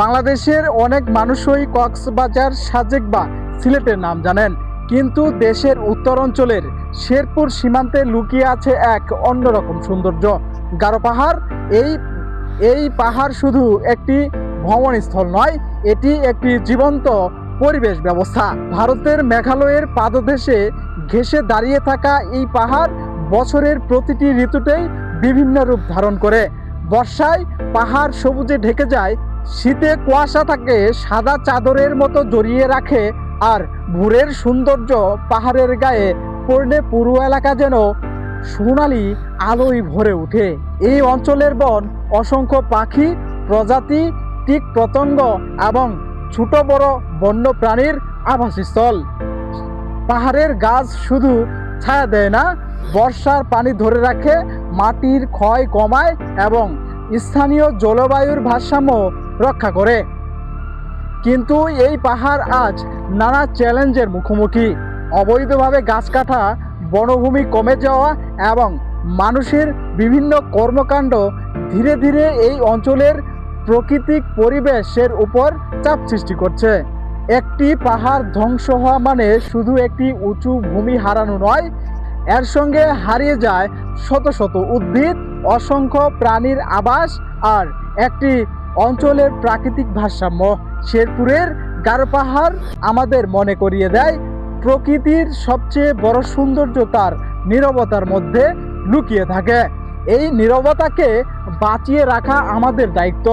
বাংলাদেশের অনেক মানুষই কক্সবাজার, সাজেক বা সিলেটের নাম জানেন, কিন্তু দেশের উত্তর অঞ্চলের শেরপুর সীমান্তে লুকিয়ে আছে এক অন্যরকম সৌন্দর্য। গারো পাহাড়। এই এই পাহাড় শুধু একটি ভ্রমণস্থল নয়, এটি একটি জীবন্ত পরিবেশ ব্যবস্থা। ভারতের মেঘালয়ের পাদদেশে ঘেঁষে দাঁড়িয়ে থাকা এই পাহাড় বছরের প্রতিটি ঋতুতেই বিভিন্ন রূপ ধারণ করে। বর্ষায় পাহাড় সবুজে ঢেকে যায়, শীতে কুয়াশা থাকে সাদা চাদরের মতো জড়িয়ে রাখে, আর ভোরের সৌন্দর্য পাহাড়ের গায়ে পড়লে পুরো এলাকা যেন সোনালি আলোয় ভরে ওঠে। এই অঞ্চলের বন অসংখ্য পাখি প্রজাতি, কীট পতঙ্গ এবং ছোট বড় বন্য প্রাণীর আবাসস্থল। পাহাড়ের গাছ শুধু ছায়া দেয় না, বর্ষার পানি ধরে রাখে, মাটির ক্ষয় কমায় এবং স্থানীয় জলবায়ুর ভারসাম্য রক্ষা করে। কিন্তু এই পাহাড় আজ নানা চ্যালেঞ্জের মুখোমুখি। অবৈধভাবে গাছ কাটা, বনভূমি কমে যাওয়া এবং মানুষের বিভিন্ন কর্মকাণ্ড ধীরে ধীরে এই অঞ্চলের প্রাকৃতিক পরিবেশের উপর চাপ সৃষ্টি করছে। একটি পাহাড় ধ্বংস হওয়া মানে শুধু একটি উঁচু ভূমি হারানো নয়, এর সঙ্গে হারিয়ে যায় শত শত উদ্ভিদ, অসংখ্য প্রাণীর আবাস আর একটি অঞ্চলের প্রাকৃতিক ভারসাম্য। শেরপুরের গারো পাহাড় আমাদের মনে করিয়ে দেয়, প্রকৃতির সবচেয়ে বড় সৌন্দর্য তার নীরবতার মধ্যে লুকিয়ে থাকে। এই নীরবতাকে বাঁচিয়ে রাখা আমাদের দায়িত্ব।